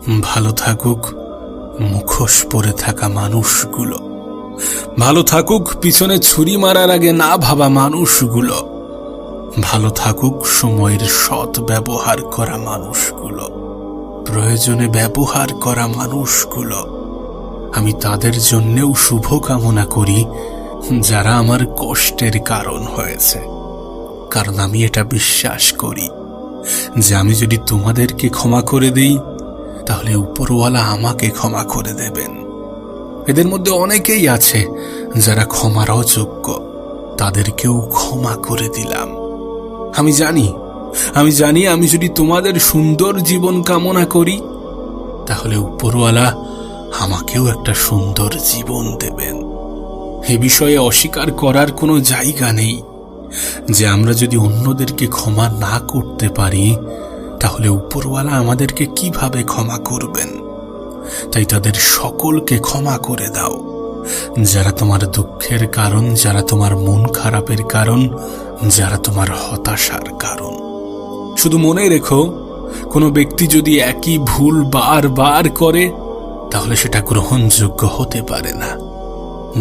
ভালো থাকুক মুখোশ পরে থাকা মানুষগুলো, ভালো থাকুক পিছনে ছুরি মারার আগে না ভাবা মানুষগুলো, ভালো থাকুক সময়ের সৎ ব্যবহার করা মানুষগুলো, প্রয়োজনে ব্যবহার করা মানুষগুলো। আমি তাদের জন্যেও শুভ কামনা করি যারা আমার কষ্টের কারণ হয়েছে, কারণ আমি এটা বিশ্বাস করি যে আমি যদি তোমাদেরকে ক্ষমা করে দিই তাহলে উপরওয়ালা আমাকে ক্ষমা করে দেবেন। এদের মধ্যে অনেকেই আছে যারা ক্ষমার অযোগ্য, তাদেরকেও ক্ষমা করে দিলাম। আমি জানি আমি যদি তোমাদের সুন্দর জীবন কামনা করি তাহলে উপরওয়ালা আমাকেও একটা সুন্দর জীবন দেবেন। এ বিষয়ে অস্বীকার করার কোনো জায়গা নেই যে আমরা যদি অন্যদেরকে ক্ষমা না করতে পারি তাহলে উপরওয়ালা আমাদেরকে কিভাবে ক্ষমা করবেন। তাই তাদের সকলকে ক্ষমা করে দাও, যারা তোমার দুঃখের কারণ, যারা তোমার মন খারাপের কারণ, যারা তোমার হতাশার কারণ। শুধু মনে রেখো, কোনো ব্যক্তি যদি একই ভুল বারবার করে তাহলে সেটা গ্রহণযোগ্য হতে পারে না।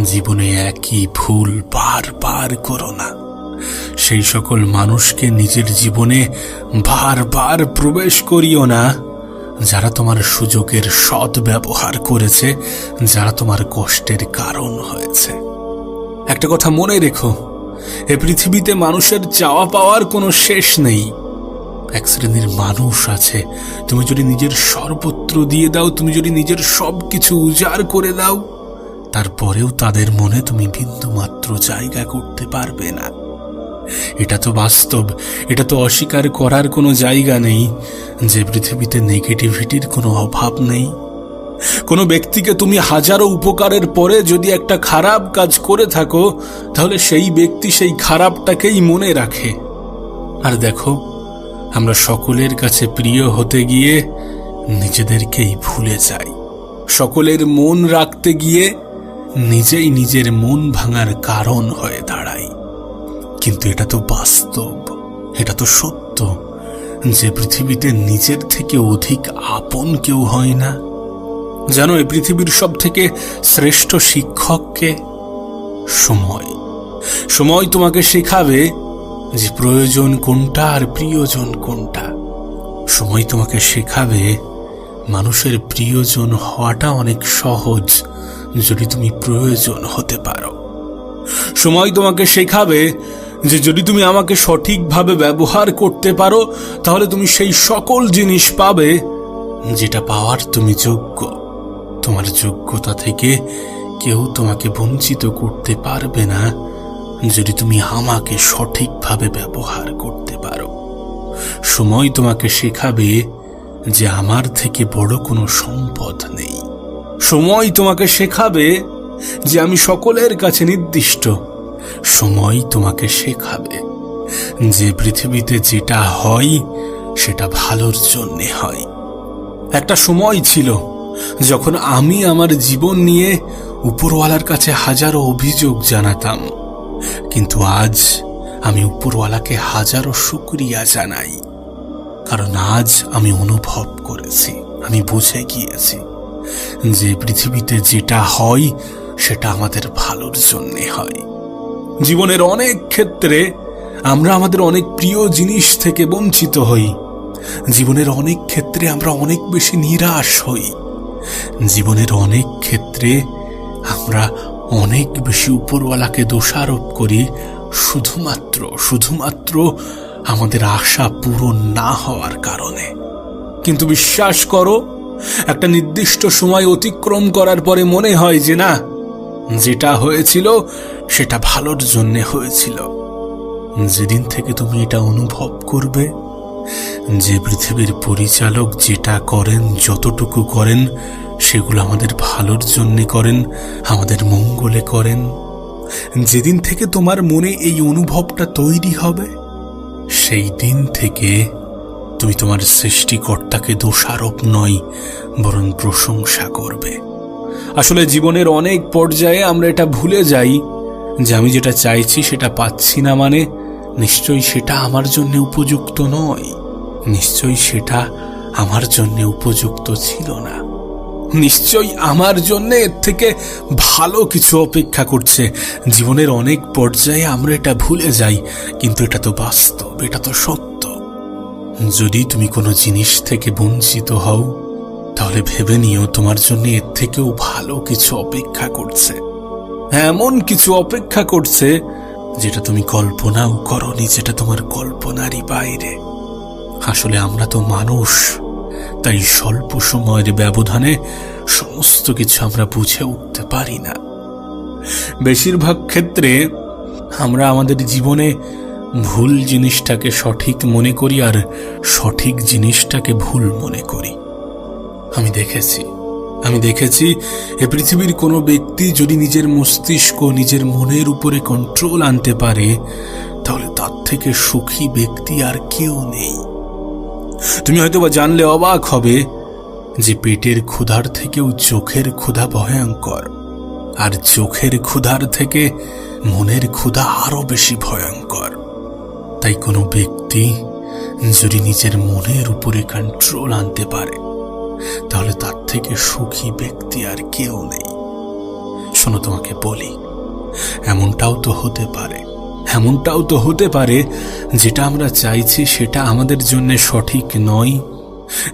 জীবনে একই ভুল বারবার করো না। সেই সকল মানুষকে নিজের জীবনে বারবার প্রবেশ করিও না যারা তোমার সুযোগের সৎ ব্যবহার করেছে, যারা তোমার কষ্টের কারণ হয়েছে। একটা কথা মনে রেখো, এ পৃথিবীতে মানুষের চাওয়া পাওয়ার কোনো শেষ নেই। এক শ্রেণীর মানুষ আছে, তুমি যদি নিজের সর্বত্র দিয়ে দাও, তুমি যদি নিজের সবকিছু উজাড় করে দাও, তারপরেও তাদের মনে তুমি বিন্দুমাত্র জায়গা করতে পারবে না। এটা তো বাস্তব, এটা তো অস্বীকার করার কোনো জায়গা নেই যে পৃথিবীতে নেগেটিভিটির কোনো অভাব নেই। কোনো ব্যক্তিকে তুমি হাজারো উপকারের পরে যদি একটা খারাপ কাজ করে থাকো তাহলে সেই ব্যক্তি সেই খারাপটাকেই মনে রাখে। আর দেখো, আমরা সকলের কাছে প্রিয় হতে গিয়ে নিজেদেরকেই ভুলে যাই। সকলের মন রাখতে গিয়ে নিজেই নিজের মন ভাঙার কারণ হয়ে দাঁড়াই। কিন্তু এটা তো বাস্তব, এটা তো সত্য যে পৃথিবীতে নিজের থেকে অধিক আপন কেউ হয় না। জানো, এই পৃথিবীর সব থেকে শ্রেষ্ঠ শিক্ষককে সময়। সময় তোমাকে শেখাবে যে প্রয়োজন কোনটা আর প্রিয়জন কোনটা। সময় তোমাকে শেখাবে মানুষের প্রিয়জন হওয়াটা অনেক সহজ যদি তুমি প্রয়োজন হতে পারো। সময় তোমাকে শেখাবে যে যদি তুমি আমাকে সঠিকভাবে ব্যবহার করতে পারো তাহলে তুমি সেই সকল জিনিস পাবে যেটা পাওয়ার তুমি যোগ্য। তোমার যোগ্যতা থেকে কেউ তোমাকে বঞ্চিত করতে পারবে না যদি তুমি আমাকে সঠিকভাবে ব্যবহার করতে পারো। সময় তোমাকে শেখাবে যে আমার থেকে বড় কোনো সম্পদ নেই। সময় তোমাকে শেখাবে যে আমি সকলের কাছে নির্দিষ্ট। সময় তোমাকে শেখাবে যে পৃথিবীতে যেটা হয় সেটা ভালোর জন্যে হয়। একটা সময় ছিল যখন আমি আমার জীবন নিয়ে উপরওয়ালার কাছে হাজারো অভিযোগ জানাতাম, কিন্তু আজ আমি উপরওয়ালাকে হাজারো শুকরিয়া জানাই। কারণ আজ আমি অনুভব করেছি, আমি বুঝে গিয়েছি যে পৃথিবীতে যেটা হয় সেটা আমাদের ভালোর জন্যে হয়। জীবনের অনেক ক্ষেত্রে আমরা আমাদের অনেক প্রিয় জিনিস থেকে বঞ্চিত হই। জীবনের অনেক ক্ষেত্রে আমরা অনেক বেশি নিরাশ হই। জীবনের অনেক ক্ষেত্রে আমরা অনেক বেশি উপরওয়ালাকে দোষারোপ করি শুধুমাত্র আমাদের আশা পূরণ না হওয়ার কারণে। কিন্তু বিশ্বাস করো, একটা নির্দিষ্ট সময় অতিক্রম করার পরে মনে হয় যে না, যেটা হয়েছিল সেটা ভালোর জন্যে হয়েছিল। যেদিন থেকে তুমি এটা অনুভব করবে যে পৃথিবীর পরিচালক যেটা করেন, যতটুকু করেন সেগুলো আমাদের ভালোর জন্যে করেন, আমাদের মঙ্গলে করেন, যেদিন থেকে তোমার মনে এই অনুভবটা তৈরি হবে সেই দিন থেকে তুমি তোমার সৃষ্টিকর্তাকে দোষারোপ নয় বরং প্রশংসা করবে। আসলে জীবনের অনেক পর্যায়ে আমরা এটা ভুলে যাই যে আমি যেটা চাইছি সেটা পাচ্ছি না মানে নিশ্চয়ই সেটা আমার জন্য উপযুক্ত নয়, নিশ্চয়ই সেটা আমার জন্য উপযুক্ত ছিল না। নিশ্চয়ই আমার জন্য এর থেকে ভালো কিছু অপেক্ষা করছে। জীবনের অনেক পর্যায়ে আমরা এটা ভুলে যাই, কিন্তু এটা তো বাস্তব, এটা তো সত্য। যদি তুমি কোনো জিনিস থেকে বঞ্চিত হও, তাহলে ভেবে নিও তোমার জন্য এর থেকেও ভালো কিছু অপেক্ষা করছে। এমন কিছু অপেক্ষা করছে যেটা তুমি কল্পনাও করনি, যেটা তোমার কল্পনারই বাইরে। আসলে আমরা তো মানুষ, তাই স্বল্প সময়ের ব্যবধানে সমস্ত কিছু আমরা বুঝে উঠতে পারি না। বেশিরভাগ ক্ষেত্রে আমরা আমাদের জীবনে ভুল জিনিসটাকে সঠিক মনে করি আর সঠিক জিনিসটাকে ভুল মনে করি। আমি দেখেছি এ পৃথিবীর কোনো ব্যক্তি যদি নিজের মস্তিষ্ক, নিজের মনের উপরে কন্ট্রোল আনতে পারে, তাহলে তার থেকে সুখী ব্যক্তি আর কেউ নেই। তুমি হয়তোবা জানলে অবাক হবে যে পেটের ক্ষুধার থেকেও চোখের ক্ষুধা ভয়ঙ্কর, আর চোখের ক্ষুধার থেকে মনের ক্ষুধা আরো বেশি ভয়ঙ্কর। তাই কোনো ব্যক্তি যদি নিজের মনের উপরে কন্ট্রোল আনতে পারে, তাহলে তার থেকে সুখী ব্যক্তি আর কেউ নেই। শোনো, তোমাকে বলি, এমনটাও তো হতে পারে যেটা আমরা চাইছি সেটা আমাদের জন্য সঠিক নয়,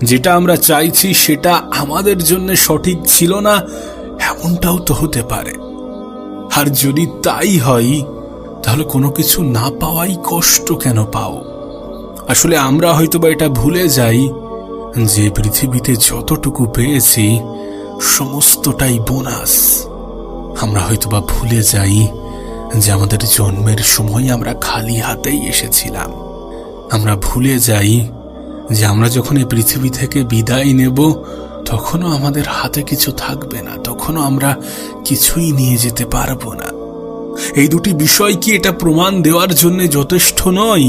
যেটা আমরা চাইছি সেটা আমাদের জন্য সঠিক ছিল না, এমনটাও তো হতে পারে। আর যদি তাই হয়, তাহলে কোনো কিছু না পাওয়াই কষ্ট কেন পাও? আসলে আমরা হয়তোবা এটা ভুলে যাই যে পৃথিবীতে যতটুকু পেয়েছি সমস্তটাই বোনাস। আমরা হয়তোবা ভুলে যাই যে আমাদের জন্মের সময় আমরা খালি হাতেই এসেছিলাম। আমরা ভুলে যাই যে আমরা যখন এই পৃথিবী থেকে বিদায় নেব, তখনও আমাদের হাতে কিছু থাকবে না, তখনও আমরা কিছুই নিয়ে যেতে পারবো না। এই দুটি বিষয় কি এটা প্রমাণ দেওয়ার জন্য যথেষ্ট নয়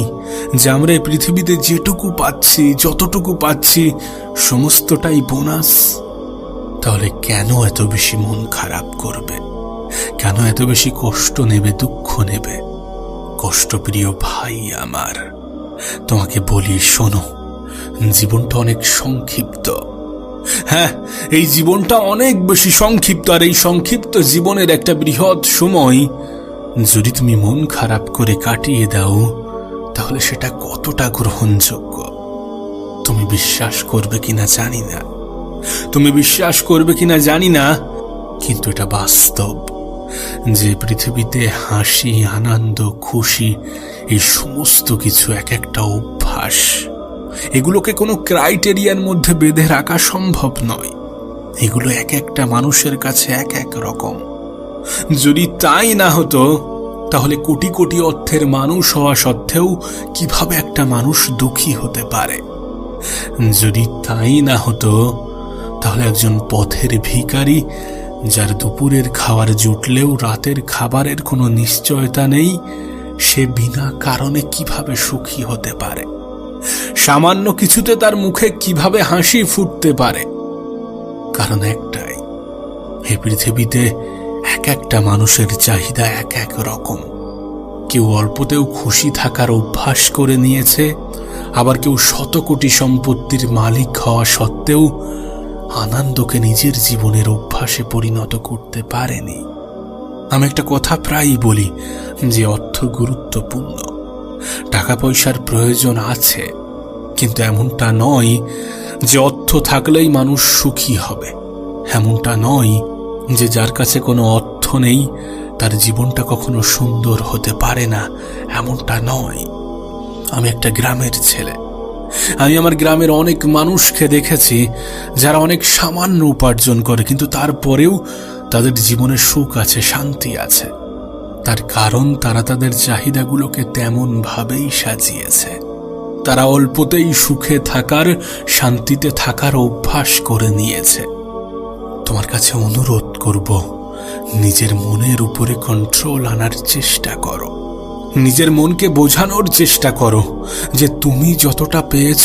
যে আমরা এই পৃথিবীতে যেটুকু পাচ্ছি, যতটুকু পাচ্ছি সমস্তটাই বোনাস? তাহলে কেন এত বেশি মন খারাপ করবে? কেন এত বেশি কষ্ট নেবে, দুঃখ নেবে? কষ্টপ্রিয় ভাই আমার, তোমাকে বলি, শোনো, জীবনটা অনেক সংক্ষিপ্ত। হ্যাঁ, এই জীবনটা অনেক বেশি সংক্ষিপ্ত, আর এই সংক্ষিপ্ত জীবনের একটা বৃহৎ সময় যদি তুমি মন খারাপ করে কাটিয়ে দাও, তাহলে সেটা কতটা গ্রহণযোগ্য তুমি বিশ্বাস করবে কিনা জানি না, কিন্তু এটা বাস্তব যে পৃথিবীতে হাসি, আনন্দ, খুশি, এই সমস্ত কিছু এক একটা অভ্যাস। এগুলোকে কোনো ক্রাইটেরিয়ার মধ্যে বেঁধে রাখা সম্ভব নয়। এগুলো এক একটা মানুষের কাছে এক এক রকম। যদি তাই না হতো, তাহলে কোটি কোটি অর্থের মানুষ হওয়া সত্ত্বেও কিভাবে একটা মানুষ দুঃখী হতে পারে? যদি তাই না হতো, তাহলে একজন পথের ভিখারি, যার দুপুরের খাবার জুটলেও রাতের খাবারের কোনো নিশ্চয়তা নেই, সে বিনা কারণে কিভাবে সুখী হতে পারে? সামান্য কিছুতে তার মুখে কিভাবে হাসি ফুটতে পারে? কারণ একটাই, এই পৃথিবীতে এক একটা মানুষের চাহিদা এক এক রকম। কেউ অল্পতেও খুশি থাকার অভ্যাস করে নিয়েছে, আবার কেউ শত কোটি সম্পত্তির মালিক হওয়া সত্ত্বেও আনন্দকে নিজের জীবনের অভ্যাসে পরিণত করতে পারেনি। আমি একটা কথা প্রায়ই বলি যে অর্থ গুরুত্বপূর্ণ, টাকা পয়সার প্রয়োজন আছে, কিন্তু এমনটা নয় যে অর্থ থাকলেই মানুষ সুখী হবে। এমনটা নয় যে যার কাছে কোনো অর্থ নেই তার জীবনটা কখনো সুন্দর হতে পারে না, এমনটা নয়। আমি একটা গ্রামের ছেলে। আমি আমার গ্রামের অনেক মানুষকে দেখেছি যারা অনেক সামান্য উপার্জন করে, কিন্তু তারপরেও তাদের জীবনে সুখ আছে, শান্তি আছে। তার কারণ তারা তাদের চাহিদাগুলোকে তেমন ভাবেই সাজিয়েছে। তারা অল্পতেই সুখে থাকার, শান্তিতে থাকার অভ্যাস করে নিয়েছে। তোমার কাছে অনুরোধ করব, নিজের মনের উপরে কন্ট্রোল আনার চেষ্টা করো। নিজের মনকে বোঝানোর চেষ্টা করো যে তুমি যতটা পেয়েছ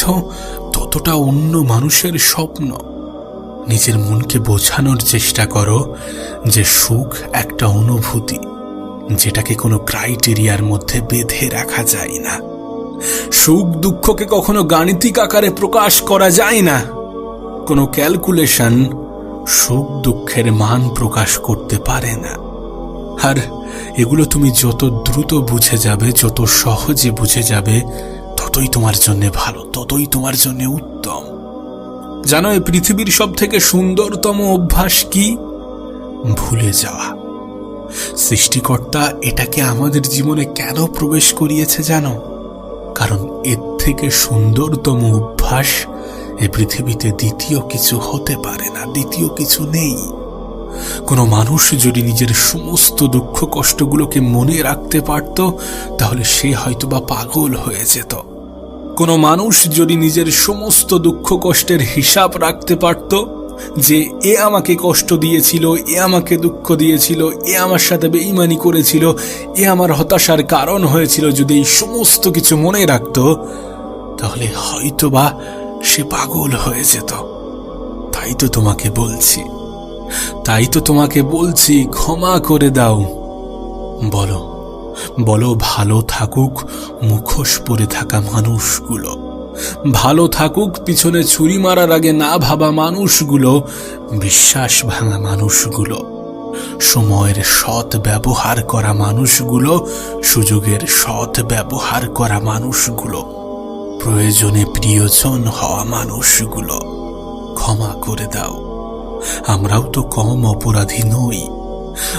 ততটা অন্য মানুষের স্বপ্ন। নিজের মনকে বোঝানোর চেষ্টা করো যে সুখ একটা অনুভূতি, যেটাকে কোনো ক্রাইটেরিয়ার মধ্যে বেঁধে রাখা যায় না। সুখ দুঃখকে কখনো গাণিতিক আকারে প্রকাশ করা যায় না। কোনো ক্যালকুলেশন সুখ দুঃখের মান প্রকাশ করতে পারে না। আর এগুলো তুমি যত দ্রুত বুঝে যাবে, যত সহজে বুঝে যাবে, ততই তোমার জন্য ভালো, ততই তোমার জন্য উত্তম। জানো, এই পৃথিবীর সব থেকে সুন্দরতম অভ্যাস কি? ভুলে যাওয়া। সৃষ্টিকর্তা এটাকে আমাদের জীবনে কেন প্রবেশ করিয়েছে জানো? কারণ এর থেকে সুন্দরতম অভ্যাস এ পৃথিবীতে দ্বিতীয় কিছু হতে পারে না, দ্বিতীয় কিছু নেই। কোনো মানুষ যদি নিজের সমস্ত দুঃখ কষ্টগুলোকে মনে রাখতে পারত, তাহলে সে হয়তোবা পাগল হয়ে যেত। কোনো মানুষ যদি নিজের সমস্ত দুঃখ কষ্টের হিসাব রাখতে পারত, যে এ আমাকে কষ্ট দিয়েছিল, এ আমাকে দুঃখ দিয়েছিল, এ আমার সাথে বেঈমানি করেছিল, এ আমার হতাশার কারণ হয়েছিল, যদি এই সমস্ত কিছু মনে রাখত, তাহলে হয়তোবা সে পাগল হয়ে যেত। তাই তো তোমাকে বলছি, ক্ষমা করে দাও। বলো বলো, ভালো থাকুক মুখোশ পরে থাকা মানুষগুলো, ভালো থাকুক পিছনে ছুরি মারার আগে না ভাবা মানুষগুলো, বিশ্বাস ভাঙা মানুষগুলো, সময়ের সৎ ব্যবহার করা মানুষগুলো, সুযোগের সৎ ব্যবহার করা মানুষগুলো, প্রয়োজনে প্রিয়জন হওয়া মানুষগুলো। ক্ষমা করে দাও। আমরাও তো কম অপরাধী নই।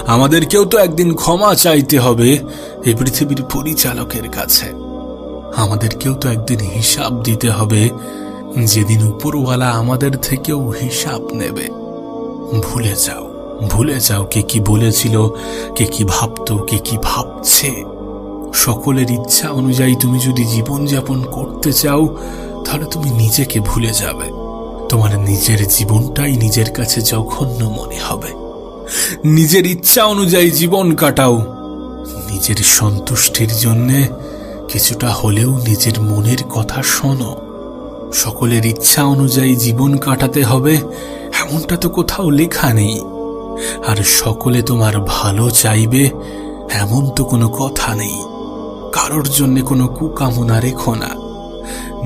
আমাদেরকেও তো একদিন ক্ষমা চাইতে হবে এই পৃথিবীর পরিচালকের কাছে। আমাদেরকেও তো একদিন হিসাব দিতে হবে, যেদিন উপরওয়ালা আমাদের থেকেও হিসাব নেবে। ভুলে যাও কে কি বলেছিল, কে কি ভাবতো, কে কি ভাবছে। সকলের ইচ্ছা অনুযায়ী তুমি যদি জীবনযাপন করতে চাও, তাহলে তুমি নিজেকে ভুলে যাবে। তোমার নিজের জীবনটাই নিজের কাছে জঘন্য মনে হবে। নিজের ইচ্ছা অনুযায়ী জীবন কাটাও। নিজের সন্তুষ্টির জন্যে কিছুটা হলেও নিজের মনের কথা শোনো। সকলের ইচ্ছা অনুযায়ী জীবন কাটাতে হবে এমনটা তো কোথাও লেখা নেই। আর সকলে তোমার ভালো চাইবে এমন তো কোনো কথা নেই। কারোর জন্য কোনো কুকামনা রেখো না।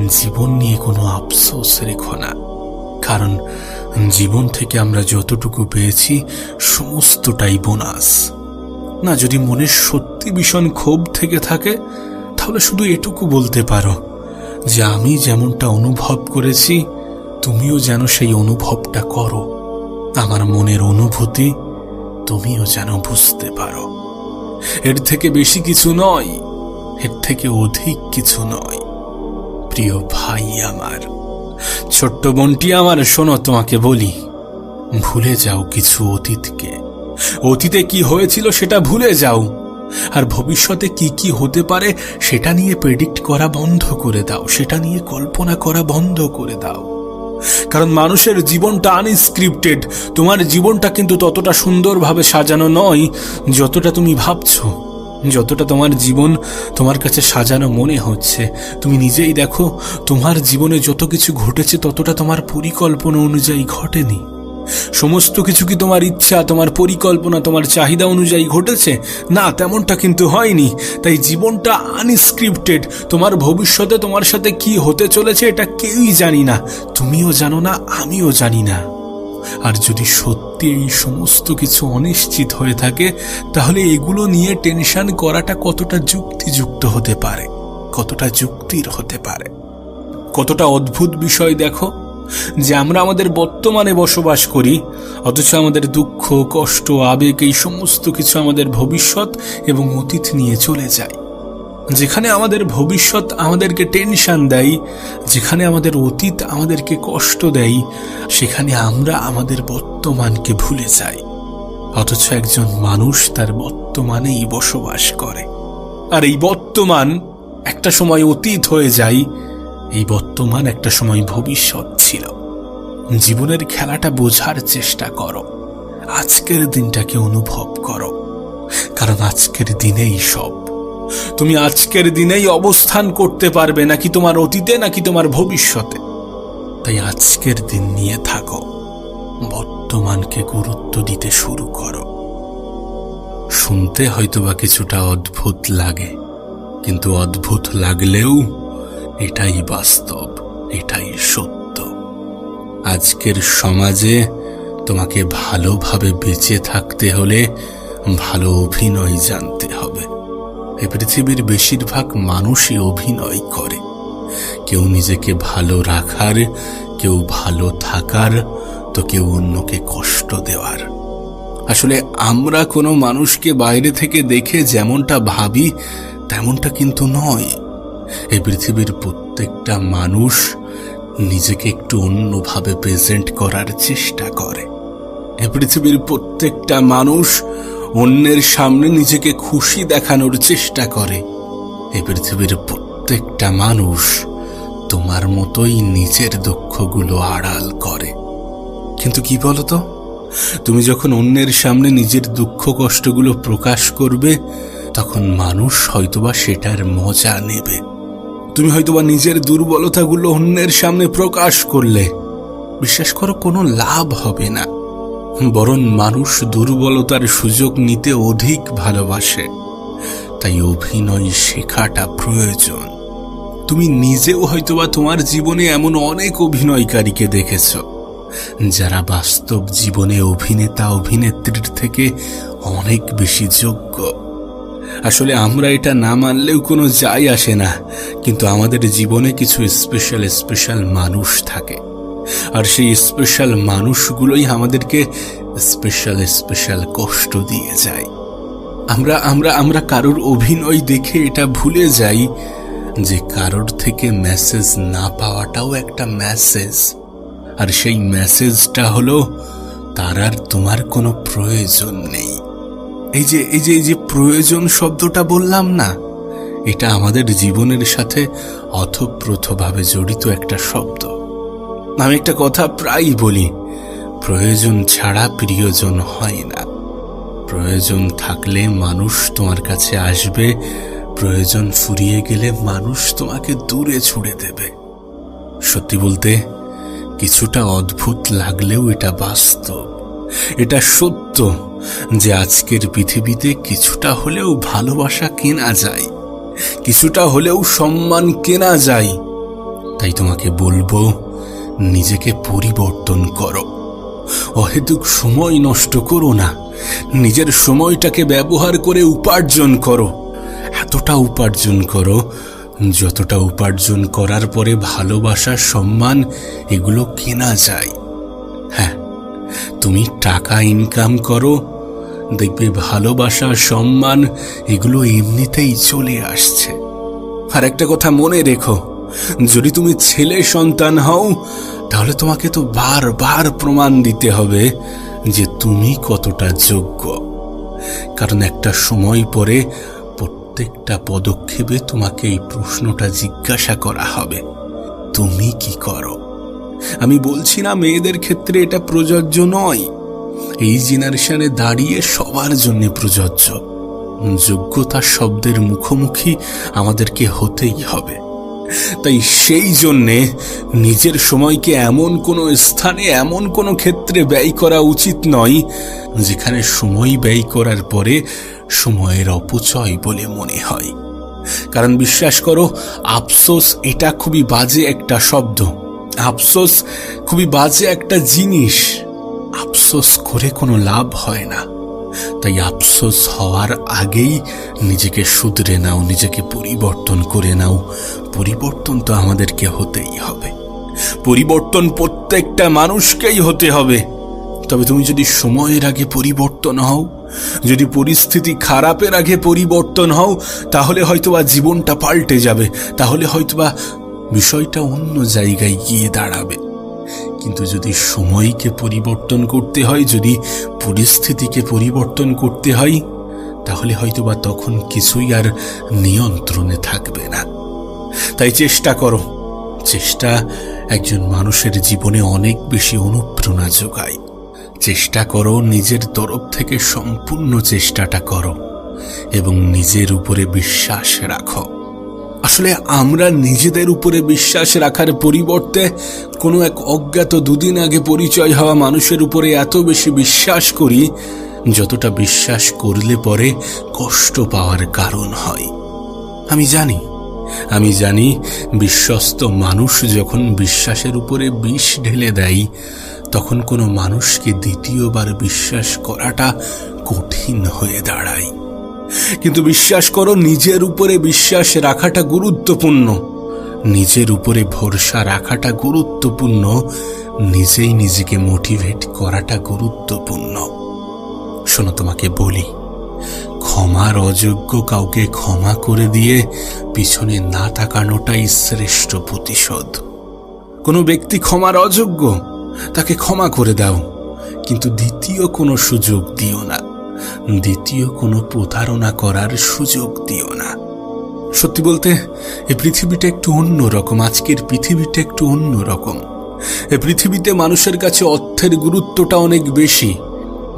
জীবন নিয়ে কোনো আফসোস রেখো না। কারণ জীবন থেকে আমরা যতটুকু পেয়েছি সমস্তটাই বোনাস। না, যদি মনে সত্যি ভীষণ ক্ষোভ থেকে থাকে, তাহলে শুধু এটুকু বলতে পারো যে আমি যেমনটা অনুভব করেছি তুমিও যেন সেই অনুভবটা করো। আমার মনের অনুভূতি তুমিও যেন বুঝতে পারো। এর থেকে বেশি কিছু নয়, এর থেকে অধিক কিছু নয়। প্রিয় ভাই আমার, ছোট্ট বোনটি আমার, শোনো, তোমাকে বলি, ভুলে যাও কিছু অতীতকে। অতীতে কি হয়েছিল সেটা ভুলে যাও। আর ভবিষ্যতে কি কি হতে পারে সেটা নিয়ে প্রেডিক্ট করা বন্ধ করে দাও, সেটা নিয়ে কল্পনা করা বন্ধ করে দাও। কারণ মানুষের জীবনটা আনস্ক্রিপ্টেড। তোমার জীবনটা কিন্তু ততটা সুন্দরভাবে সাজানো নয় যতটা তুমি ভাবছো, যতটা তোমার জীবন তোমার কাছে সাজানো মনে হচ্ছে। তুমি নিজেই দেখো, তোমার জীবনে যত কিছু ঘটেছে ততটা তোমার পরিকল্পনা অনুযায়ী ঘটেনি। সমস্ত কিছু কি তোমার ইচ্ছা, তোমার পরিকল্পনা, তোমার চাহিদা অনুযায়ী ঘটেছে? না, তেমনটা কিন্তু হয়নি। তাই জীবনটা আনস্ক্রিপ্টেড। তোমার ভবিষ্যতে তোমার সাথে কি হতে চলেছে এটা কেউই জানি না, তুমিও জানো না, আমিও জানি না। আর যদি সত্যি এই সমস্ত কিছু অনিশ্চিত হয়ে থাকে, তাহলে এগুলো নিয়ে টেনশন করাটা কতটা যুক্তিযুক্ত হতে পারে, কতটা যুক্তির হতে পারে। কতটা অদ্ভুত বিষয় দেখো, যে আমরা আমাদের বর্তমানে বসবাস করি, অথচ আমাদের দুঃখ, কষ্ট, আবেগ এই সমস্ত কিছু আমাদের ভবিষ্যৎ এবং অতীত নিয়ে চলে যায়। যেখানে আমাদের ভবিষ্যৎ আমাদেরকে টেনশন দেয়, যেখানে আমাদের অতীত আমাদেরকে কষ্ট দেয়, সেখানে আমরা আমাদের বর্তমানকে ভুলে যাই। অথচ একজন মানুষ তার বর্তমানেই বসবাস করে। আর এই বর্তমান একটা সময় অতীত হয়ে যায়, এই বর্তমান একটা সময় ভবিষ্যৎ ছিল। জীবনের খেলাটা বোঝার চেষ্টা করো, আজকের দিনটাকে অনুভব করো। কারণ আজকের দিনেই সব। তুমি আজকের দিনেই অবস্থান করতে পারবে, নাকি তোমার অতীতে, নাকি তোমার ভবিষ্যতে। তাই আজকের দিন নিয়ে থাকো, বর্তমানকে গুরুত্ব দিতে শুরু করো। শুনতে হয়তোবা কিছুটা অদ্ভুত লাগে, কিন্তু অদ্ভুত লাগলেও এটাই বাস্তব, এটাই সত্য। আজকের সমাজে তোমাকে ভালোভাবে বেঁচে থাকতে হলে ভালো অভিনয় জানতে হবে। এই পৃথিবীর বেশিরভাগ মানুষই অভিনয় করে, কেউ নিজেকে ভালো রাখার, কেউ ভালো থাকার, তো কেউ অন্যকে কষ্ট দেওয়ার। আসলে আমরা কোনো মানুষকে বাইরে থেকে দেখে যেমনটা ভাবি তেমনটা কিন্তু নয়। এই পৃথিবীর প্রত্যেকটা মানুষ নিজেকে একটু অন্যভাবে প্রেজেন্ট করার চেষ্টা করে। এই পৃথিবীর প্রত্যেকটা মানুষ অন্যের সামনে নিজেকে খুশি দেখানোর চেষ্টা করে। এই পৃথিবীর প্রত্যেকটা মানুষ তোমার মতোই নিজের দুঃখগুলো আড়াল করে। কিন্তু কি বলতো, তুমি যখন অন্যের সামনে নিজের দুঃখ কষ্টগুলো প্রকাশ করবে, তখন মানুষ হয়তোবা সেটার মজা নেবে। তুমি হয়তোবা নিজের দুর্বলতাগুলো অন্যের সামনে প্রকাশ করলে, বিশ্বাস করো কোনো লাভ হবে না, বরং মানুষ দুর্বলতার সুযোগ নিতে অধিক ভালোবাসে। তাই অভিনয় শেখাটা প্রয়োজন। তুমি নিজেও হয়তোবা তোমার জীবনে এমন অনেক অভিনয়কারীকে দেখেছ, যারা বাস্তব জীবনে অভিনেতা অভিনেত্রীর থেকে অনেক বেশি যোগ্য। আসলে আমরা এটা না মানলেও কোনো যায় আসে না, কিন্তু আমাদের জীবনে কিছু স্পেশাল মানুষ থাকে, আর সেই স্পেশাল মানুষগুলোই আমাদেরকে স্পেশাল কষ্ট দিয়ে যায়। আমরা আমরা আমরা কারোর অভিনয় দেখে এটা ভুলে যাই যে কারোর থেকে মেসেজ না পাওয়াটাও একটা মেসেজ। আর সেই মেসেজটা হলো তার আর তোমার কোনো প্রয়োজন নেই। এই যে প্রয়োজন শব্দটা বললাম না, এটা আমাদের জীবনের সাথে অথপ্রথভাবে জড়িত একটা শব্দ। আমি একটা কথা প্রায়ই বলি, প্রয়োজন ছাড়া প্রিয়জন হয় না। প্রয়োজন থাকলে মানুষ তোমার কাছে আসবে, প্রয়োজন ফুরিয়ে গেলে মানুষ তোমাকে দূরে ছুড়ে দেবে। সত্যি বলতে কিছুটা অদ্ভুত লাগলেও এটা বাস্তব, এটা সত্য যে আজকের পৃথিবীতে কিছুটা হলেও ভালোবাসা কেনা যায়, কিছুটা হলেও সম্মান কেনা যায়। তাই তোমাকে বলবো, নিজেকে পরিবর্তন করো, অহেতুক সময় নষ্ট করো না। নিজের সময়টাকে ব্যবহার করে উপার্জন করো, এতটা উপার্জন করো যতটা উপার্জন করার পরে ভালোবাসা, সম্মান এগুলো কেনা যায়। হ্যাঁ, তুমি টাকা ইনকাম করো, দেখবে ভালোবাসা, সম্মান এগুলো এমনিতেই চলে আসছে। আর একটা কথা মনে রেখো, যদি তুমি ছেলে সন্তান হও, তাহলে তোমাকে তো বারবার প্রমাণ দিতে হবে যে তুমি কতটা যোগ্য। কারণ একটা সময় পরে প্রত্যেকটা পদক্ষেপে তোমাকে এই প্রশ্নটা জিজ্ঞাসা করা হবে, তুমি কি করো। আমি বলছি না মেয়েদের ক্ষেত্রে এটা প্রযোজ্য নয়, এই জেনারেশনে দাঁড়িয়ে সবার জন্য প্রযোজ্য। যোগ্যতা শব্দের মুখোমুখি আমাদেরকে হতেই হবে। তাই সেই জন্যে নিজের সময়কে এমন কোনো স্থানে, এমন কোনো ক্ষেত্রে ব্যয় করা উচিত নয় যেখানে সময় ব্যয় করার পরে সময়ের অপচয় বলে মনে হয়। কারণ বিশ্বাস করো, আফসোস এটা খুবই বাজে একটা শব্দ, আফসোস খুবই বাজে একটা জিনিস। আফসোস করে কোনো লাভ হয় না। তাই আফসোস হওয়ার আগেই নিজেকে শুধরে নাও, নিজেকে পরিবর্তন করে নাও। পরিবর্তন তো আমাদেরকে হতেই হবে, পরিবর্তন প্রত্যেকটা মানুষকেই হতে হবে। তবে তুমি যদি সময়ের আগে পরিবর্তন হও, যদি পরিস্থিতি খারাপের আগে পরিবর্তন হও, তাহলে হয়তোবা জীবনটা পাল্টে যাবে, তাহলে হয়তোবা বিষয়টা অন্য জায়গায় গিয়ে দাঁড়াবে। কিন্তু যদি সময়কে পরিবর্তন করতে হয়, যদি পরিস্থিতিকে পরিবর্তন করতে হয়, তাহলে হয়তোবা তখন কিছুই আর নিয়ন্ত্রণে থাকবে না। তাই চেষ্টা করো, চেষ্টা একজন মানুষের জীবনে অনেক বেশি অনুপ্রেরণা যোগায়। চেষ্টা করো, নিজের তরফ থেকে সম্পূর্ণ চেষ্টাটা করো এবং নিজের উপরে বিশ্বাস রাখো। আসলে আমরা নিজেদের উপরে বিশ্বাস রাখার পরিবর্তে কোনো এক অজ্ঞাত দুদিন আগে পরিচয় হওয়া মানুষের উপরে এত বেশি বিশ্বাস করি, যতটা বিশ্বাস করলে পরে কষ্ট পাওয়ার কারণ হয়। আমি জানি আমি জানি বিশ্বস্ত মানুষ যখন বিশ্বাসের উপরে বিষ ঢেলে দেয়, তখন কোনো মানুষকে দ্বিতীয়বার বিশ্বাস করাটা কঠিন হয়ে দাঁড়ায়। কিন্তু বিশ্বাস করো, নিজের উপরে বিশ্বাস রাখাটা গুরুত্বপূর্ণ, নিজের উপরে ভরসা রাখাটা গুরুত্বপূর্ণ, নিজেই নিজেকে মোটিভেট করাটা গুরুত্বপূর্ণ। শোনো, তোমাকে বলি, ক্ষমার অযোগ্য কাউকে ক্ষমা করে দিয়ে পিছনে না তাকানোটাই শ্রেষ্ঠ প্রতিশোধ। কোনো ব্যক্তি ক্ষমার অযোগ্য, তাকে ক্ষমা করে দাও, কিন্তু দ্বিতীয় কোনো সুযোগ দিও না, দ্বিতীয় কোনো প্রতারণা করার সুযোগ দিও না। সত্যি বলতে, এই পৃথিবীটা একটু অন্যরকম। আজকের পৃথিবীটা একটু অন্যরকম। এই পৃথিবীতে মানুষের কাছে অর্থের গুরুত্বটা অনেক বেশি,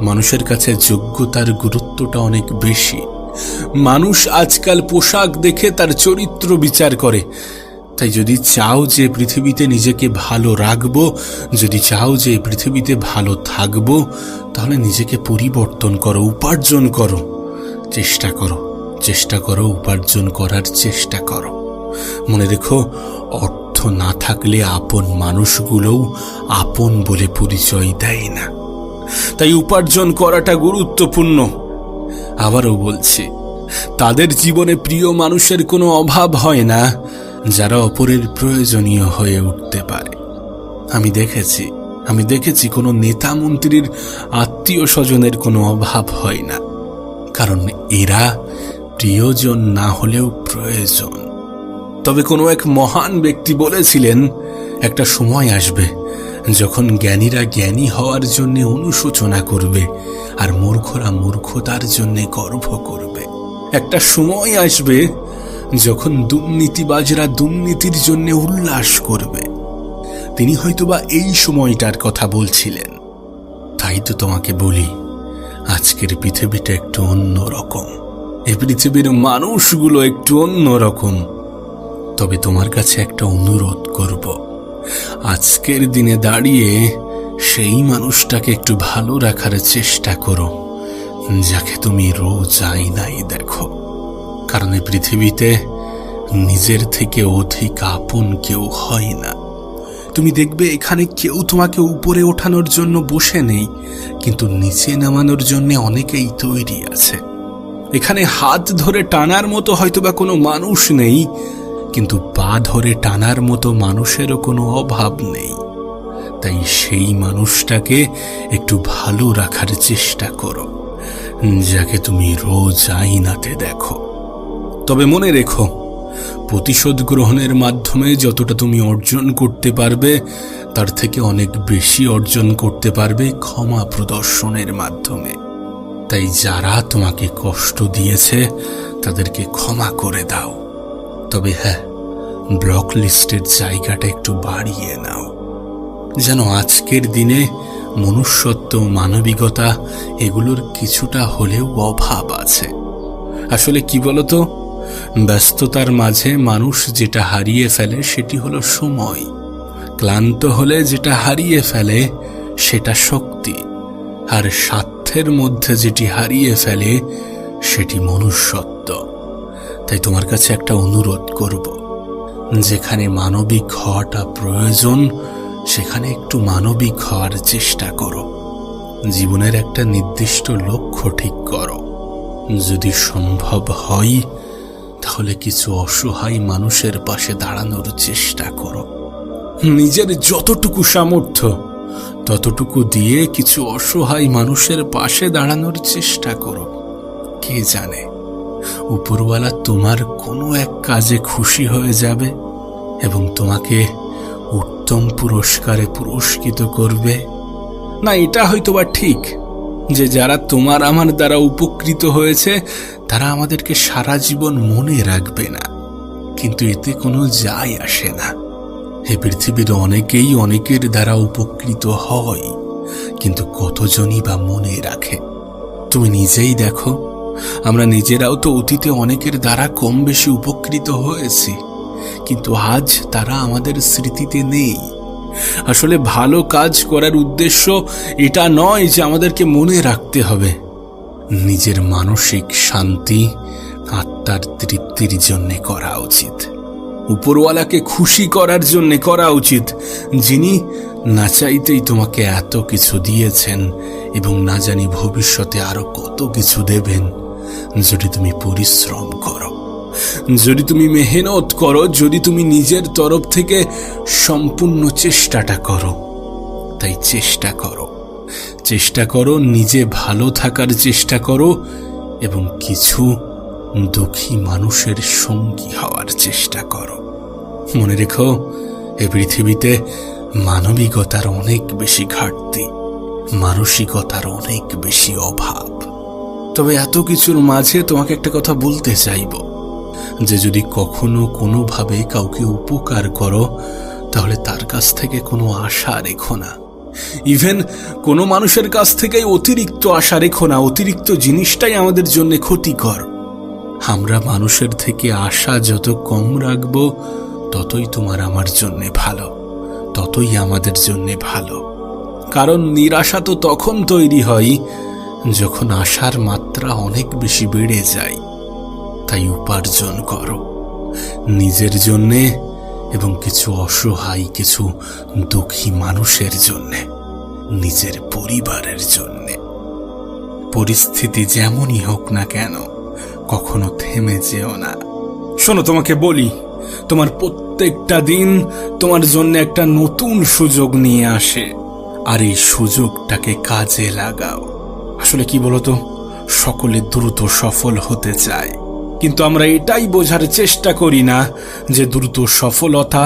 মানুষের কাছে যোগ্যতার গুরুত্বটা অনেক বেশি। মানুষ আজকাল পোশাক দেখে তার চরিত্র বিচার করে। তাই যদি চাও যে পৃথিবীতে নিজেকে ভালো রাখবো, যদি চাও যে পৃথিবীতে ভালো থাকবো, তাহলে নিজেকে পরিবর্তন করো, উপার্জন করো, চেষ্টা করো উপার্জন করার চেষ্টা করো। মনে রেখো, অর্থ না থাকলে আপন মানুষগুলোও আপন বলে পরিচয় দেয় না। তাই উপার্জন করাটা গুরুত্বপূর্ণ। আবারও বলছি, তাদের জীবনে প্রিয় মানুষের কোনো অভাব হয় না যারা অপরের প্রয়োজনীয় হয়ে উঠতে পারে। আমি দেখেছি কোনো নেতা মন্ত্রীর আত্মীয় স্বজনের কোনো অভাব হয় না, কারণ এরা প্রিয়জন না হলেও প্রয়োজন। তবে কোনো এক মহান ব্যক্তি বলেছিলেন, একটা সময় আসবে যখন জ্ঞানীরা জ্ঞানী হওয়ার জন্য অনুশোচনা করবে, আর মূর্খরা মূর্খতার জন্য গর্ব করবে। একটা সময় আসবে যখন দুর্নীতিবাজরা দুর্নীতির জন্য উল্লাস করবে। তিনি হয়তোবা এই সময়টার কথা বলছিলেন। তাই তো তোমাকে বলি, আজকের পৃথিবীটা একটু অন্যরকম, এই পৃথিবীর মানুষগুলো একটু অন্যরকম। তবে তোমার কাছে একটা অনুরোধ করব, আজকের দিনে দাঁড়িয়ে সেই মানুষটাকে একটু ভালো রাখার চেষ্টা করো যাকে তুমি রোজ আয়নায় দেখো। কারণ এই পৃথিবীতে নিজের থেকে অধিক আপন কেউ হয় না। তুমি দেখবে এখানে কেউ তোমাকে উপরে ওঠানোর জন্য বসে নেই, কিন্তু নিচে নামানোর জন্য অনেকেই তৈরি আছে। এখানে হাত ধরে টানার মতো হয়তোবা কোনো মানুষ নেই, কিন্তু পা ধরে টানার মতো মানুষেরও কোনো অভাব নেই। তাই সেই মানুষটাকে একটু ভালো রাখার চেষ্টা করো যাকে তুমি রোজ আয়নাতে দেখো। তবে মনে রেখো, প্রতিশোধ গ্রহণের মাধ্যমে যতটা তুমি অর্জন করতে পারবে, তার থেকে অনেক বেশি অর্জন করতে পারবে ক্ষমা প্রদর্শনের মাধ্যমে। তাই যারা তোমাকে কষ্ট দিয়েছে তাদেরকে ক্ষমা করে দাও। তবে হ্যাঁ, ব্লক লিস্টের জায়গাটা একটু বাড়িয়ে নাও, যেন আজকের দিনে মনুষ্যত্ব, মানবিকতা এগুলোর কিছুটা হলেও অভাব আছে। আসলে কি বলতো, ব্যস্ততার মাঝে মানুষ যেটা হারিয়ে ফেলে সেটি হলো সময়। ক্লান্ত হলে যেটা হারিয়ে ফেলে সেটা শক্তি, আর স্বার্থের মধ্যে যেটি হারিয়ে ফেলে সেটি মনুষ্যত্ব। তাই তোমার কাছে একটা অনুরোধ করব, যেখানে মানবিক হওয়াটা প্রয়োজন সেখানে একটু মানবিক হওয়ার চেষ্টা করো। জীবনের একটা নির্দিষ্ট লক্ষ্য ঠিক করো। যদি সম্ভব হয় তাহলে কিছু অসহায় মানুষের পাশে দাঁড়ানোর চেষ্টা করো। নিজের যতটুকু সামর্থ্য ততটুকু দিয়ে কিছু অসহায় মানুষের পাশে দাঁড়ানোর চেষ্টা করো। কে জানে, উপরওয়ালা তোমার কোনো এক কাজে খুশি হয়ে যাবে এবং তোমাকে উত্তম পুরস্কারে পুরস্কৃত করবে। না, এটা হয়তোবা ঠিক যে যারা তোমার আমার দ্বারা উপকৃত হয়েছে তারা আমাদেরকে সারা জীবন মনে রাখবে না, কিন্তু এতে কোনো যায় আসে না। এই পৃথিবীর অনেকেই অনেকের দ্বারা উপকৃত হয়, কিন্তু কতজনই বা মনে রাখে? তুমি নিজেই দেখো, আমরা নিজেরাও তো অতীতে অনেকের দ্বারা কম বেশি উপকৃত হয়েছি, কিন্তু আজ তারা আমাদের স্মৃতিতে নেই। আসলে ভালো কাজ করার উদ্দেশ্য এটা নয় যে আমাদেরকে মনে রাখতে হবে। নিজের মানসিক শান্তি, আত্মার তৃপ্তির জন্য করা উচিত। উপরওয়ালাকে খুশি করার জন্য করা উচিত, যিনি না চাইতেই তোমাকে এত কিছু দিয়েছেন এবং না জানি ভবিষ্যতে আরো কত কিছু দেবেন যদি তুমি পরিশ্রম করো, যদি তুমি মেহনত করো, যদি তুমি নিজের তরফ থেকে সম্পূর্ণ চেষ্টাটা করো। তাই চেষ্টা করো, নিজে ভালো থাকার চেষ্টা করো এবং কিছু দুঃখী মানুষের সঙ্গী হওয়ার চেষ্টা করো। মনে রেখো, এই পৃথিবীতে মানবিকতার অনেক বেশি ঘাটতি, মানসিকতার অনেক বেশি অভাব। তবে এত কিছুর মাঝে তোমাকে একটা কথা বলতে চাইব, যে যদি কখনো কোনোভাবে কাউকে উপকার করো, তাহলে তার কাছ থেকে কোনো আশা রেখো না। ইভেন কোনো মানুষের কাছ থেকে অতিরিক্ত আশা রেখো না। অতিরিক্ত জিনিসটাই আমাদের জন্য ক্ষতিকর। আমরা মানুষের থেকে আশা যত কম রাখবো, ততই তোমার আমার জন্য ভালো, ততই আমাদের জন্য ভালো। কারণ নিরাশা তো তখন তৈরি হয় যখন আশার মাত্রা অনেক বেশি বেড়ে যায়। তাই উপার্জন করো নিজের জন্যে এবং কিছু অসহায়, কিছু দুঃখী মানুষের জন্যে, নিজের পরিবারের জন্যে। পরিস্থিতি যেমনই হোক না কেন, কখনো থেমে যেও না। শোনো, তোমাকে বলি, তোমার প্রত্যেকটা দিন তোমার জন্য একটা নতুন সুযোগ নিয়ে আসে, আর এই সুযোগটাকে কাজে লাগাও। আসলে কি বলতো, সকলে দ্রুত সফল হতে চায়, কিন্তু আমরা এটাই বোঝার চেষ্টা করি না যে দ্রুত সফলতা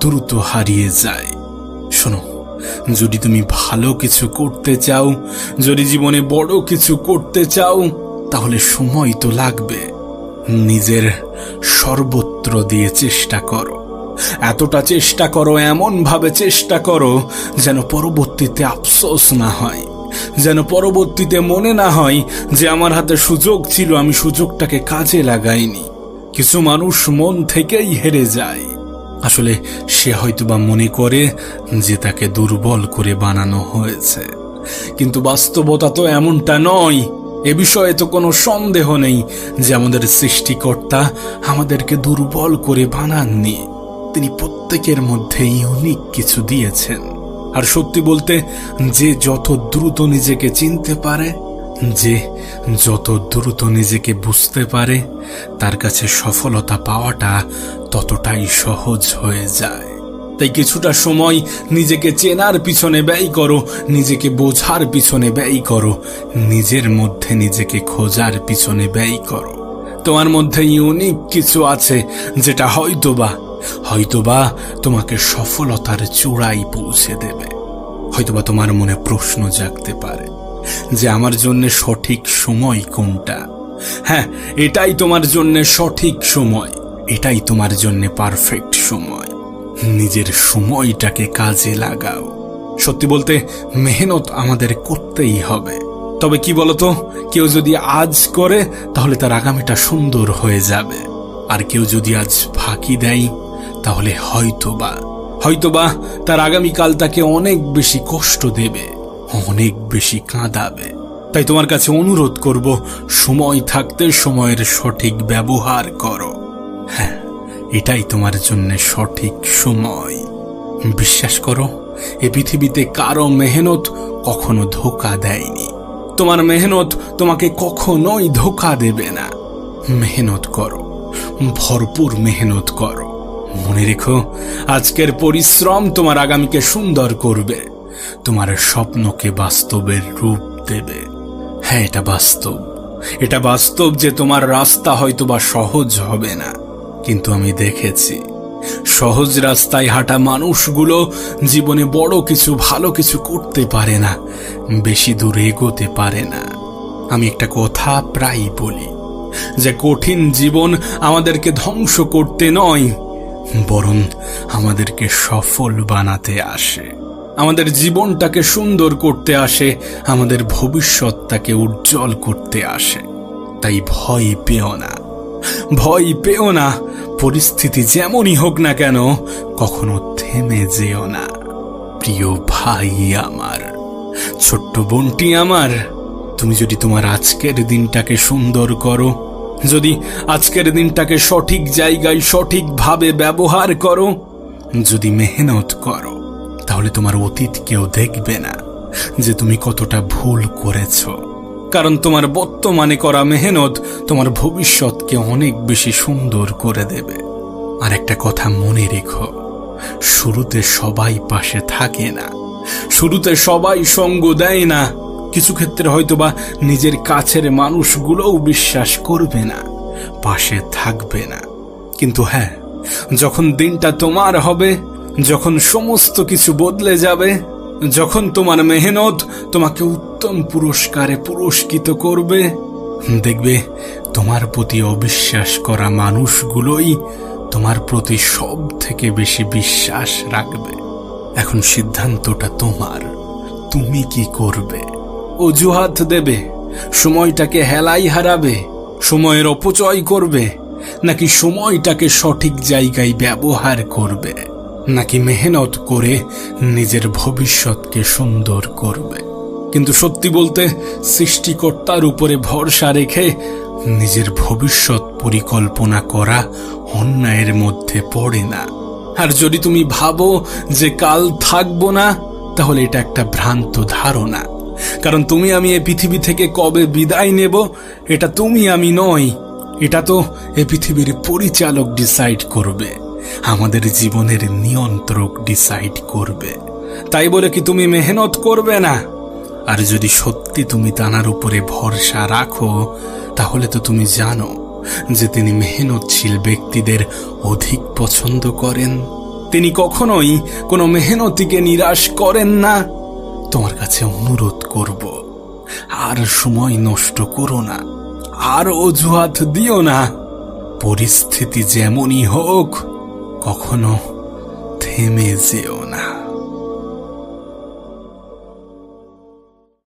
দ্রুত হারিয়ে যায়। শোনো, যদি তুমি ভালো কিছু করতে চাও, যদি জীবনে বড় কিছু করতে চাও, তাহলে সময় তো লাগবে। নিজের সর্বত্র দিয়ে চেষ্টা করো, এতটা চেষ্টা করো, এমন ভাবে চেষ্টা করো যেন পরবর্তীতে আফসোস না হয়, যেন পরবর্তীতে মনে না হয় যে আমার হাতে সুযোগ ছিল, আমি সুযোগটাকে কাজে লাগাইনি। কিছু মানুষ মন থেকেই হেরে যায়। আসলে সে হয়তোবা মনে করে যে তাকে দুর্বল করে বানানো হয়েছে, কিন্তু বাস্তবতা তো এমনটা নয়। এ বিষয়ে তো কোনো সন্দেহ নেই যে আমাদের সৃষ্টিকর্তা আমাদেরকে দুর্বল করে বানাননি। তিনি প্রত্যেকের মধ্যে ইউনিক কিছু দিয়েছেন। আর সত্যি বলতে, যে যত দ্রুত নিজেকে চিনতে পারে, যে যত দ্রুত নিজেকে বুঝতে পারে, তার কাছে সফলতা পাওয়াটা ততটাই সহজ হয়ে যায়। তাই কিছুটা সময় নিজেকে চেনার পিছনে ব্যয় করো, নিজেকে বোঝার পিছনে ব্যয় করো, নিজের মধ্যে নিজেকে খোঁজার পিছনে ব্যয় করো। তোমার মধ্যে ইউনিক কিছু আছে যেটা হয়তোবা তোমাকে সফলতার চূড়ায় পৌঁছে দেবে। হয়তোবা তোমার মনে প্রশ্ন জাগতে পারে যে আমার জন্য সঠিক সময় কোনটা। হ্যাঁ, এটাই তোমার জন্য সঠিক সময়, এটাই তোমার জন্য পারফেক্ট সময়। নিজের সময়টাকে কাজে লাগাও। সত্যি বলতে, মেহনত আমাদের করতেই হবে। তবে কি বলতো, কেউ যদি আজ করে তাহলে তার আগামীটা সুন্দর হয়ে যাবে, আর কেউ যদি আজ ফাঁকি দেয় তাহলে হয়তোবা তার আগামীকাল তাকে অনেক বেশি কষ্ট দেবে, অনেক বেশি কাঁদাবে। তাই তোমার কাছে অনুরোধ করব, সময় থাকতে সময়ের সঠিক ব্যবহার করো। হ্যাঁ, এটাই তোমার জন্য সঠিক সময়। বিশ্বাস করো, এ পৃথিবীতে কারো মেহনত কখনো ধোঁকা দেয়নি। তোমার মেহনত তোমাকে কখনোই ধোঁকা দেবে না। মেহনত করো, ভরপুর মেহনত করো। মনে রেখো, আজকের পরিশ্রম তোমার আগামীকে সুন্দর করবে, তোমার স্বপ্নকে বাস্তবের রূপ দেবে। হ্যাঁ, এটা বাস্তব যে তোমার রাস্তা হয়তোবা সহজ হবে না, কিন্তু আমি দেখেছি সহজ রাস্তায় হাঁটা মানুষগুলো জীবনে বড় কিছু, ভালো কিছু করতে পারে না, বেশি দূর এগোতে পারে না। আমি একটা কথা প্রায়ই বলি যে কঠিন জীবন আমাদেরকে ধ্বংস করতে নয়, বরং আমাদেরকে সফল বানাতে আসে, আমাদের জীবনটাকে সুন্দর করতে আসে, আমাদের ভবিষ্যৎটাকে উজ্জ্বল করতে আসে। তাই ভয় পেও না। পরিস্থিতি যেমনই হোক না কেন, কখনো থেমে যেও না। প্রিয় ভাই আমার, ছোট্ট বোনটি আমার, তুমি যদি তোমার আজকের দিনটাকে সুন্দর করো, যদি আজকের দিনটাকে সঠিক জায়গায় সঠিকভাবে ব্যবহার করো, যদি মেহনত করো, তাহলে তোমার অতীত কেউ দেখবে না যে তুমি কতটা ভুল করেছ। কারণ তোমার বর্তমানে করা মেহনত তোমার ভবিষ্যৎকে অনেক বেশি সুন্দর করে দেবে। আর একটা কথা মনে রেখো, শুরুতে সবাই পাশে থাকে না, শুরুতে সবাই সঙ্গ দেয় না। কিছু ক্ষেত্রে হয়তোবা নিজের কাছের মানুষগুলোও বিশ্বাস করবে না, পাশে থাকবে না। কিন্তু হ্যাঁ, যখন দিনটা তোমার হবে, যখন সমস্ত কিছু বদলে যাবে, যখন তোমার মেহনত তোমাকে উত্তম পুরস্কারে পুরস্কৃত করবে, দেখবে তোমার প্রতি অবিশ্বাস করা মানুষগুলোই তোমার প্রতি সব থেকে বেশি বিশ্বাস রাখবে। এখন সিদ্ধান্তটা তোমার, তুমি কি করবে? অজুহাত দেবে, সময়টাকে হেলাই হারাবে, সময়ের অপচয় করবে, নাকি সময়টাকে সঠিক জায়গায় ব্যবহার করবে, নাকি মেহনত করে নিজের ভবিষ্যৎকে সুন্দর করবে? কিন্তু সত্যি বলতে, সৃষ্টিকর্তার উপরে ভরসা রেখে নিজের ভবিষ্যৎ পরিকল্পনা করা অন্যায়ের মধ্যে পড়ে না। আর যদি তুমি ভাবো যে কাল থাকবো না, তাহলে এটা একটা ভ্রান্ত ধারণা। কারণ তুমি আমি এ পৃথিবী থেকে কবে বিদায় নেব, এটা তুমি আমি নয়, এটা তো এ পৃথিবীর পরিচালক ডিসাইড করবে, আমাদের জীবনের নিয়ন্ত্রক ডিসাইড করবে। তাই বলে কি তুমি মেহনত করবে না? আর যদি সত্যি তুমি তানার উপরে ভরসা রাখো, তাহলে তো তুমি জানো যে তিনি মেহনতশীল ব্যক্তিদের অধিক পছন্দ করেন। তিনি কখনোই কোনো মেহনতিকে নিরাশ করেন না। তোমার কাছে অনুরোধ করব, আর সময় নষ্ট করো না, আর অজুহাত দিও না। পরিস্থিতি যেমনই হোক, কখনো থেমে যেও না।